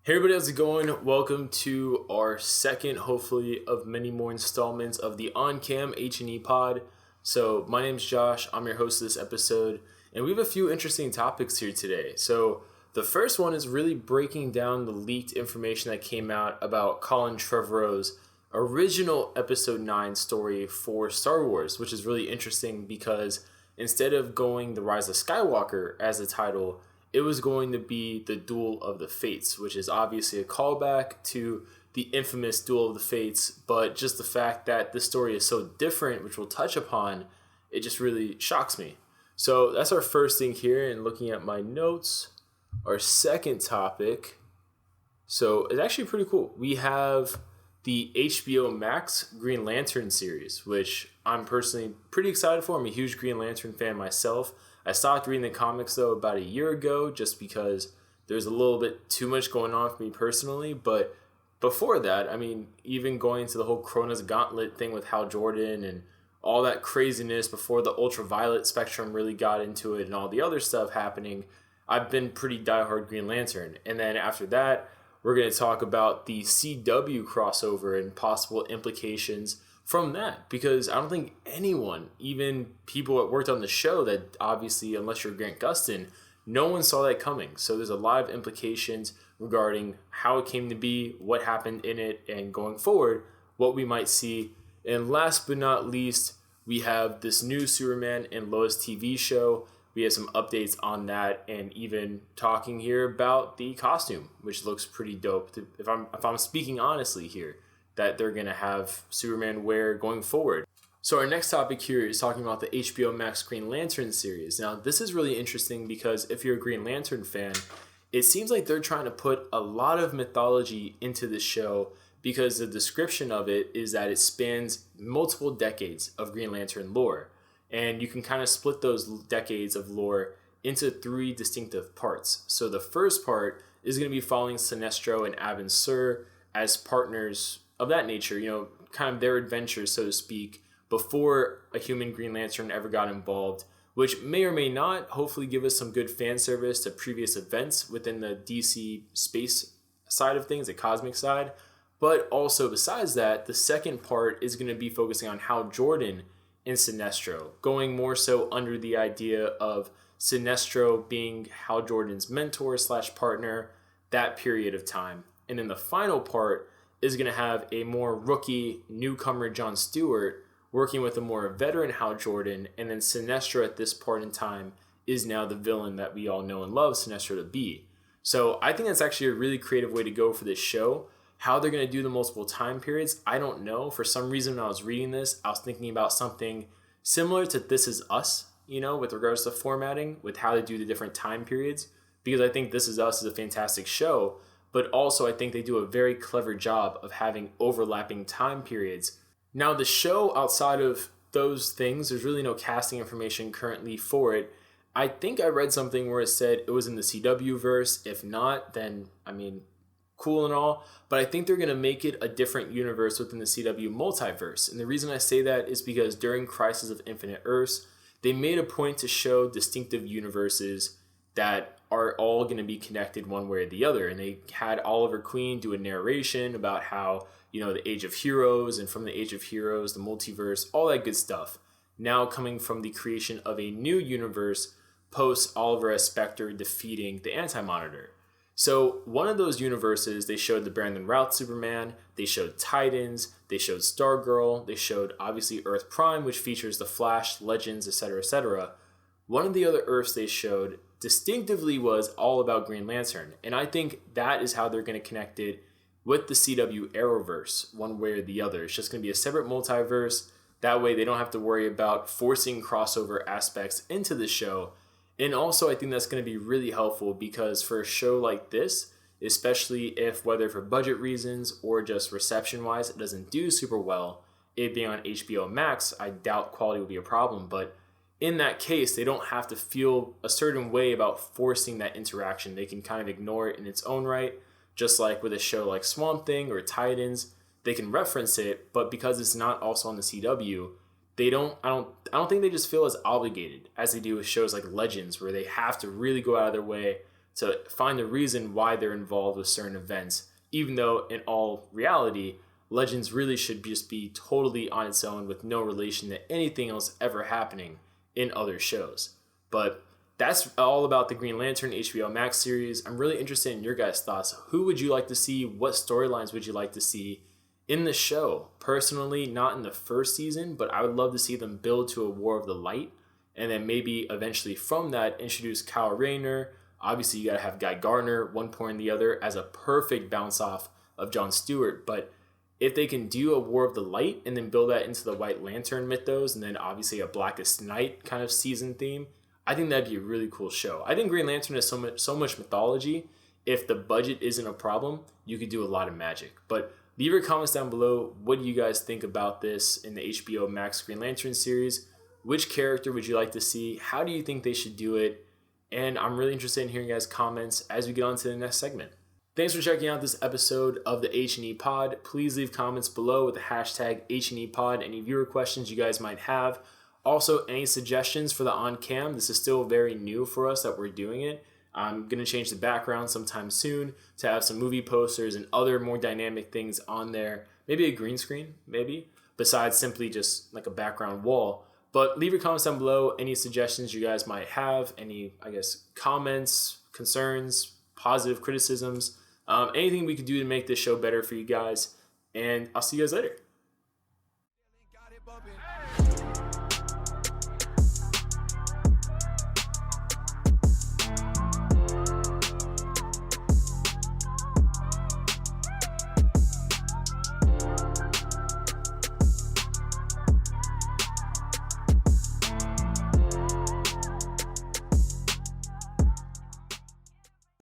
Hey everybody, how's it going? Welcome to our second, hopefully, of many more installments of the on-cam HNEpod. So my name's Josh, I'm your host of this episode, and we have a few interesting topics here today. So the first one is really breaking down the leaked information that came out about Colin Trevorrow's original Episode 9 story for Star Wars, which is really interesting because instead of going The Rise of Skywalker as the title, it was going to be the Duel of the Fates, which is obviously a callback to the infamous Duel of the Fates, but just the fact that this story is so different, which we'll touch upon, it just really shocks me. So that's our first thing here, and looking at my notes, our second topic, so it's actually pretty cool. We have the HBO Max Green Lantern series, which I'm personally pretty excited for. I'm a huge Green Lantern fan myself. I stopped reading the comics, though, about a year ago just because there's a little bit too much going on for me personally. But before that, I mean, even going into the whole Cronus Gauntlet thing with Hal Jordan and all that craziness before the ultraviolet spectrum really got into it and all the other stuff happening, I've been pretty diehard Green Lantern. And then after that, we're going to talk about the CW crossover and possible implications from that, because I don't think anyone, even people that worked on the show, that obviously, unless you're Grant Gustin, no one saw that coming. So there's a lot of implications regarding how it came to be, what happened in it, and going forward, what we might see. And last but not least, we have this new Superman and Lois TV show. We have some updates on that, and even talking here about the costume, which looks pretty dope. If I'm speaking honestly here, that they're going to have Superman wear going forward. So our next topic here is talking about the HBO Max Green Lantern series. Now, this is really interesting because if you're a Green Lantern fan, it seems like they're trying to put a lot of mythology into this show because the description of it is that it spans multiple decades of Green Lantern lore. And you can kind of split those decades of lore into three distinctive parts. So the first part is going to be following Sinestro and Abin Sur as partners of that nature, kind of their adventures, so to speak, before a human Green Lantern ever got involved, which may or may not hopefully give us some good fan service to previous events within the DC space side of things, the cosmic side. But also besides that, the second part is going to be focusing on Hal Jordan and Sinestro, going more so under the idea of Sinestro being Hal Jordan's mentor / partner that period of time. And then the final part is going to have a more rookie newcomer John Stewart working with a more veteran Hal Jordan, and then Sinestro at this part in time is now the villain that we all know and love Sinestro to be. So I think that's actually a really creative way to go for this show. How they're going to do the multiple time periods, I don't know. For some reason, when I was reading this, I was thinking about something similar to This Is Us, with regards to formatting, with how to do the different time periods, because I think This Is Us is a fantastic show. But also I think they do a very clever job of having overlapping time periods. Now the show, outside of those things, there's really no casting information currently for it. I think I read something where it said it was in the CW verse. If not, then, cool and all. But I think they're going to make it a different universe within the CW multiverse. And the reason I say that is because during Crisis of Infinite Earths, they made a point to show distinctive universes that are all going to be connected one way or the other. And they had Oliver Queen do a narration about how, the Age of Heroes, and from the Age of Heroes, the multiverse, all that good stuff. Now coming from the creation of a new universe post Oliver S. Spectre defeating the Anti-Monitor. So one of those universes, they showed the Brandon Routh Superman, they showed Titans, they showed Stargirl, they showed obviously Earth Prime, which features the Flash, Legends, etc., etc. One of the other Earths they showed distinctively was all about Green Lantern. And I think that is how they're going to connect it with the CW Arrowverse, one way or the other. It's just going to be a separate multiverse. That way they don't have to worry about forcing crossover aspects into the show. And also I think that's going to be really helpful because for a show like this, especially if whether for budget reasons or just reception-wise it doesn't do super well, it being on HBO Max, I doubt quality will be a problem. But in that case, they don't have to feel a certain way about forcing that interaction. They can kind of ignore it in its own right, just like with a show like Swamp Thing or Titans. They can reference it, but because it's not also on the CW, I don't think they just feel as obligated as they do with shows like Legends, where they have to really go out of their way to find the reason why they're involved with certain events, even though in all reality, Legends really should just be totally on its own with no relation to anything else ever happening in other shows. But that's all about the Green Lantern HBO Max series. I'm really interested in your guys' thoughts. Who would you like to see? What storylines would you like to see in the show? Personally, not in the first season, but I would love to see them build to a War of the Light, and then maybe eventually from that introduce Kyle Rayner. Obviously, you got to have Guy Gardner, one point and the other, as a perfect bounce off of Jon Stewart. But if they can do a War of the Light and then build that into the White Lantern mythos, and then obviously a Blackest Night kind of season theme, I think that'd be a really cool show. I think Green Lantern has so much mythology. If the budget isn't a problem, you could do a lot of magic. But leave your comments down below. What do you guys think about this in the HBO Max Green Lantern series? Which character would you like to see? How do you think they should do it? And I'm really interested in hearing you guys' comments as we get on to the next segment. Thanks for checking out this episode of the HNEpod. Please leave comments below with the hashtag HNEpod, any viewer questions you guys might have. Also, any suggestions for the on-cam. This is still very new for us that we're doing it. I'm going to change the background sometime soon to have some movie posters and other more dynamic things on there. Maybe a green screen, besides simply just like a background wall. But leave your comments down below, any suggestions you guys might have, any, comments, concerns, positive criticisms, anything we could do to make this show better for you guys. And I'll see you guys later.